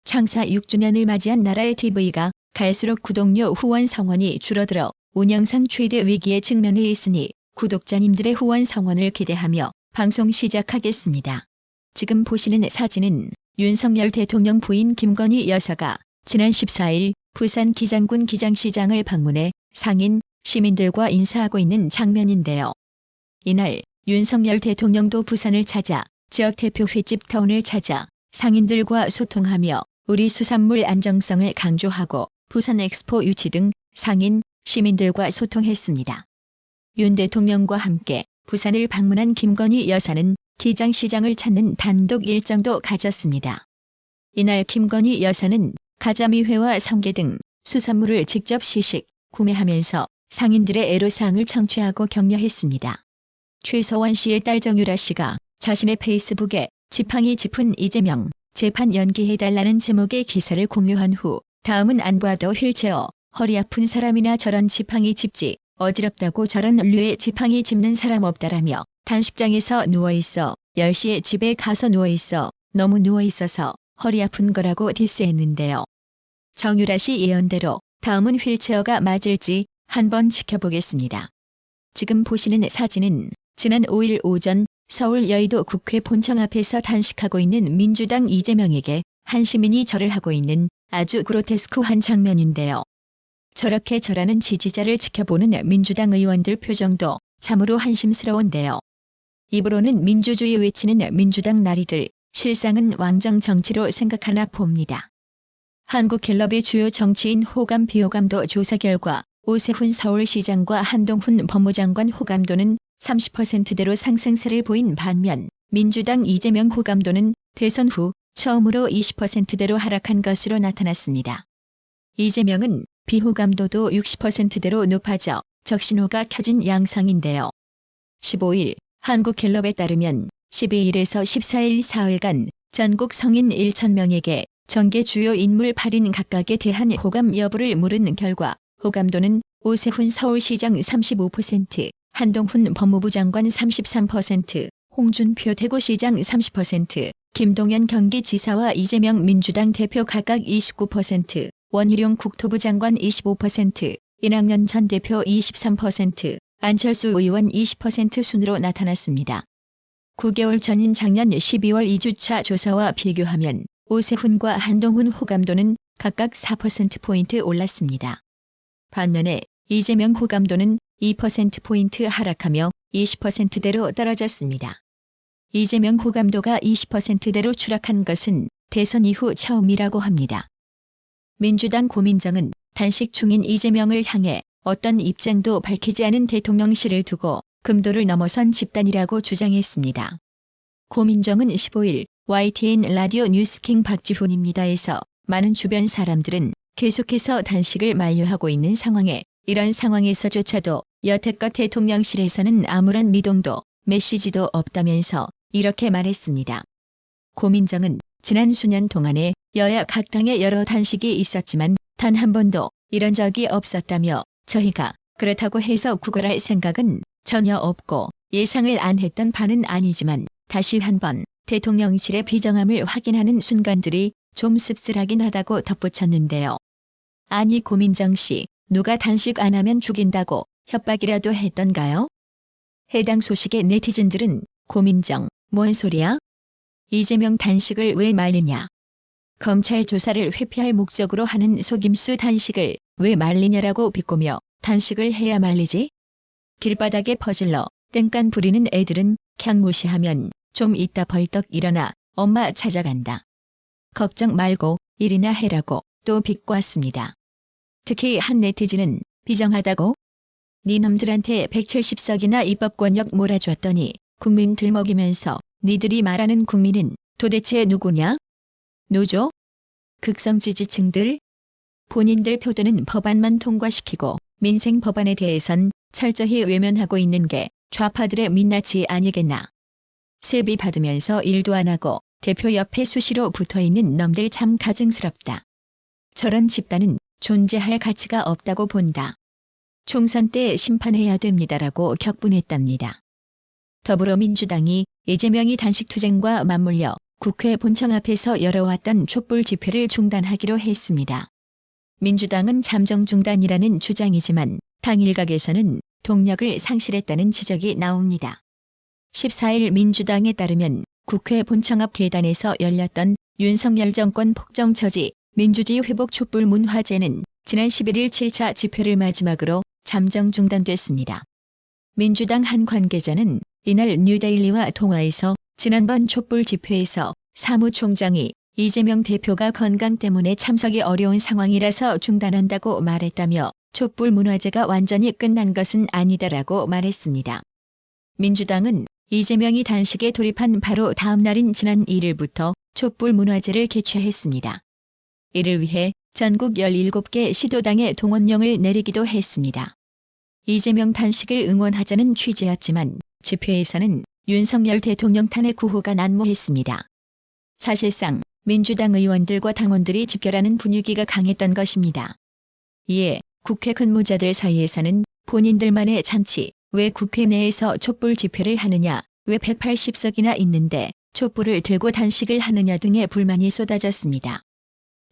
창사 6주년을 맞이한 나라의 TV가 갈수록 구독료 후원 성원이 줄어들어 운영상 최대 위기에 직면해 있으니 구독자님들의 후원 성원을 기대하며 방송 시작하겠습니다. 지금 보시는 사진은 윤석열 대통령 부인 김건희 여사가 지난 14일 부산 기장군 기장시장을 방문해 상인, 시민들과 인사하고 있는 장면인데요. 이날 윤석열 대통령도 부산을 찾아 지역 대표 횟집 타운을 찾아 상인들과 소통하며 우리 수산물 안정성을 강조하고 부산 엑스포 유치 등 상인, 시민들과 소통했습니다. 윤 대통령과 함께 부산을 방문한 김건희 여사는 기장시장을 찾는 단독 일정도 가졌습니다. 이날 김건희 여사는 가자미회와 성게 등 수산물을 직접 시식, 구매하면서 상인들의 애로사항을 청취하고 격려했습니다. 최서원 씨의 딸 정유라 씨가 자신의 페이스북에 지팡이 짚은 이재명, 재판 연기해달라는 제목의 기사를 공유한 후 다음은 안 봐도 휠체어, 허리 아픈 사람이나 저런 지팡이 짚지, 어지럽다고 저런 류의 지팡이 짚는 사람 없다라며 단식장에서 누워있어, 10시에 집에 가서 누워있어, 너무 누워있어서 허리 아픈 거라고 디스했는데요. 정유라 씨 예언대로 다음은 휠체어가 맞을지 한번 지켜보겠습니다. 지금 보시는 사진은 지난 5일 오전 서울 여의도 국회 본청 앞에서 단식하고 있는 민주당 이재명에게 한 시민이 절을 하고 있는 아주 그로테스크한 장면인데요. 저렇게 절하는 지지자를 지켜보는 민주당 의원들 표정도 참으로 한심스러운데요. 입으로는 민주주의 외치는 민주당 나리들, 실상은 왕정 정치로 생각하나 봅니다. 한국갤럽의 주요 정치인 호감 비호감도 조사 결과 오세훈 서울시장과 한동훈 법무장관 호감도는 30%대로 상승세를 보인 반면 민주당 이재명 호감도는 대선 후 처음으로 20%대로 하락한 것으로 나타났습니다. 이재명은 비호감도도 60%대로 높아져 적신호가 켜진 양상인데요. 15일 한국갤럽에 따르면 12일에서 14일 사흘간 전국 성인 1,000명에게 정계 주요 인물 8인 각각에 대한 호감 여부를 물은 결과 호감도는 오세훈 서울시장 35%, 한동훈 법무부 장관 33%, 홍준표 대구시장 30%, 김동연 경기지사와 이재명 민주당 대표 각각 29%, 원희룡 국토부 장관 25%, 이낙연 전 대표 23%, 안철수 의원 20% 순으로 나타났습니다. 9개월 전인 작년 12월 2주차 조사와 비교하면 오세훈과 한동훈 호감도는 각각 4%포인트 올랐습니다. 반면에 이재명 호감도는 2%포인트 하락하며 20%대로 떨어졌습니다. 이재명 호감도가 20%대로 추락한 것은 대선 이후 처음이라고 합니다. 민주당 고민정은 단식 중인 이재명을 향해 어떤 입장도 밝히지 않은 대통령실을 두고 금도를 넘어선 집단이라고 주장했습니다. 고민정은 15일 YTN 라디오 뉴스킹 박지훈입니다에서 많은 주변 사람들은 계속해서 단식을 만류하고 있는 상황에 이런 상황에서조차도 여태껏 대통령실에서는 아무런 미동도 메시지도 없다면서 이렇게 말했습니다. 고민정은 지난 수년 동안에 여야 각 당에 여러 단식이 있었지만 단 한 번도 이런 적이 없었다며 저희가 그렇다고 해서 구걸할 생각은 전혀 없고 예상을 안 했던 바는 아니지만 다시 한번 대통령실의 비정함을 확인하는 순간들이 좀 씁쓸하긴 하다고 덧붙였는데요. 아니 고민정 씨, 누가 단식 안 하면 죽인다고 협박이라도 했던가요? 해당 소식에 네티즌들은 고민정, 뭔 소리야? 이재명 단식을 왜 말리냐? 검찰 조사를 회피할 목적으로 하는 속임수 단식을 왜 말리냐라고 비꼬며 단식을 해야 말리지? 길바닥에 퍼질러 땡깡 부리는 애들은 그냥 무시하면 좀 이따 벌떡 일어나 엄마 찾아간다. 걱정 말고 일이나 해라고 또 비꼬았습니다. 특히 한 네티즌은 비정하다고? 니놈들한테 170석이나 입법권력 몰아줬더니 국민들 먹이면서 니들이 말하는 국민은 도대체 누구냐? 노조? 극성 지지층들? 본인들 표도는 법안만 통과시키고 민생 법안에 대해선 철저히 외면하고 있는 게 좌파들의 민낯이 아니겠나. 세비 받으면서 일도 안 하고 대표 옆에 수시로 붙어있는 놈들 참 가증스럽다. 저런 집단은 존재할 가치가 없다고 본다. 총선 때 심판해야 됩니다라고 격분했답니다. 더불어민주당이 이재명이 단식투쟁과 맞물려 국회 본청 앞에서 열어왔던 촛불 집회를 중단하기로 했습니다. 민주당은 잠정 중단이라는 주장이지만 당 일각에서는 동력을 상실했다는 지적이 나옵니다. 14일 민주당에 따르면 국회 본청 앞 계단에서 열렸던 윤석열 정권 폭정 처지 민주주의 회복 촛불 문화제는 지난 11일 7차 집회를 마지막으로 잠정 중단됐습니다. 민주당 한 관계자는 이날 뉴데일리와 통화에서 지난번 촛불 집회에서 사무총장이 이재명 대표가 건강 때문에 참석이 어려운 상황이라서 중단한다고 말했다며 촛불 문화제가 완전히 끝난 것은 아니다라고 말했습니다. 민주당은 이재명이 단식에 돌입한 바로 다음 날인 지난 1일부터 촛불 문화제를 개최했습니다. 이를 위해 전국 17개 시도당에 동원령을 내리기도 했습니다. 이재명 단식을 응원하자는 취지였지만 집회에서는 윤석열 대통령 탄핵 구호가 난무했습니다. 사실상 민주당 의원들과 당원들이 집결하는 분위기가 강했던 것입니다. 이에 국회 근무자들 사이에서는 본인들만의 잔치, 왜 국회 내에서 촛불 집회를 하느냐, 왜 180석이나 있는데 촛불을 들고 단식을 하느냐 등의 불만이 쏟아졌습니다.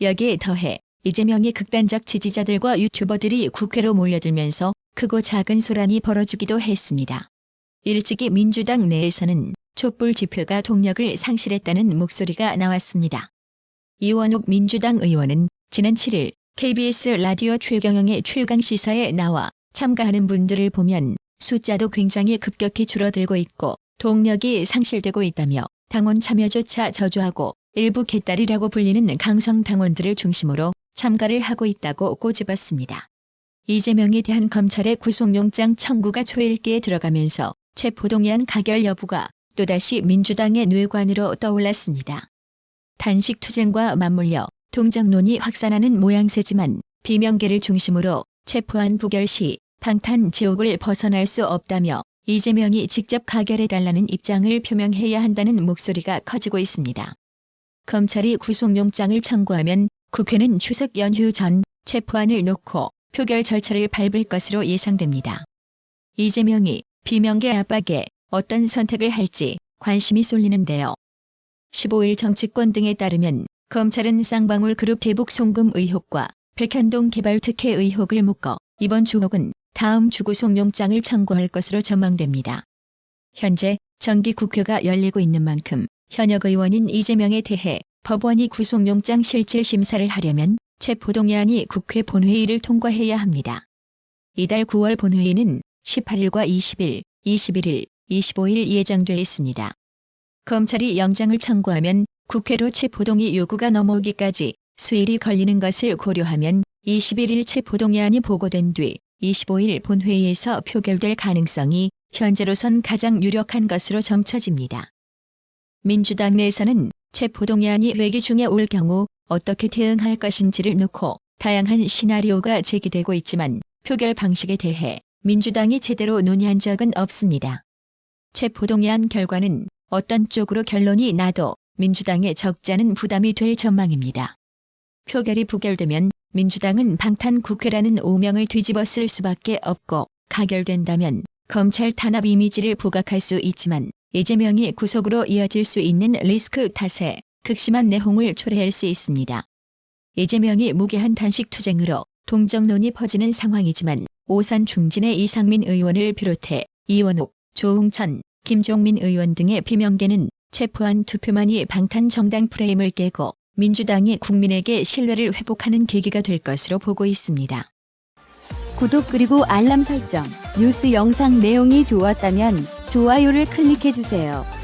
여기에 더해 이재명의 극단적 지지자들과 유튜버들이 국회로 몰려들면서 크고 작은 소란이 벌어지기도 했습니다. 일찍이 민주당 내에서는 촛불 집회가 동력을 상실했다는 목소리가 나왔습니다. 이원욱 민주당 의원은 지난 7일 KBS 라디오 최경영의 최강시사에 나와 참가하는 분들을 보면 숫자도 굉장히 급격히 줄어들고 있고 동력이 상실되고 있다며 당원 참여조차 저조하고 일부 개딸이라고 불리는 강성 당원들을 중심으로 참가를 하고 있다고 꼬집었습니다. 이재명에 대한 검찰의 구속영장 청구가 초읽기에 들어가면서 체포동의안 가결 여부가 또다시 민주당의 뇌관으로 떠올랐습니다. 단식투쟁과 맞물려 동정론이 확산하는 모양새지만 비명계를 중심으로 체포안 부결 시 방탄지옥을 벗어날 수 없다며 이재명이 직접 가결해달라는 입장을 표명해야 한다는 목소리가 커지고 있습니다. 검찰이 구속영장을 청구하면 국회는 추석 연휴 전 체포안을 놓고 표결 절차를 밟을 것으로 예상됩니다. 이재명이 비명계 압박에 어떤 선택을 할지 관심이 쏠리는데요. 15일 정치권 등에 따르면 검찰은 쌍방울 그룹 대북 송금 의혹과 백현동 개발 특혜 의혹을 묶어 이번 주 혹은 다음 주 구속영장을 청구할 것으로 전망됩니다. 현재 정기국회가 열리고 있는 만큼 현역 의원인 이재명에 대해 법원이 구속영장 실질 심사를 하려면 체포동의안이 국회 본회의를 통과해야 합니다. 이달 9월 본회의는 18일과 20일, 21일, 25일 예정돼 있습니다. 검찰이 영장을 청구하면 국회로 체포동의 요구가 넘어오기까지 수일이 걸리는 것을 고려하면 21일 체포동의안이 보고된 뒤 25일 본회의에서 표결될 가능성이 현재로선 가장 유력한 것으로 점쳐집니다. 민주당 내에서는 체포동의안이 회기 중에 올 경우 어떻게 대응할 것인지를 놓고 다양한 시나리오가 제기되고 있지만 표결 방식에 대해 민주당이 제대로 논의한 적은 없습니다. 체포동의안 결과는 어떤 쪽으로 결론이 나도 민주당에 적지 않은 부담이 될 전망입니다. 표결이 부결되면 민주당은 방탄국회라는 오명을 뒤집어 쓸 수밖에 없고 가결된다면 검찰 탄압 이미지를 부각할 수 있지만 이재명이 구속으로 이어질 수 있는 리스크 탓에 극심한 내홍을 초래할 수 있습니다. 이재명이 무계한 단식투쟁으로 동정론이 퍼지는 상황이지만 오산 중진의 이상민 의원을 비롯해 이원욱, 조응천, 김종민 의원 등의 비명계는 체포한 투표만이 방탄 정당 프레임을 깨고 민주당이 국민에게 신뢰를 회복하는 계기가 될 것으로 보고 있습니다. 구독 그리고 알람 설정, 뉴스 영상 내용이 좋았다면 좋아요를 클릭해주세요.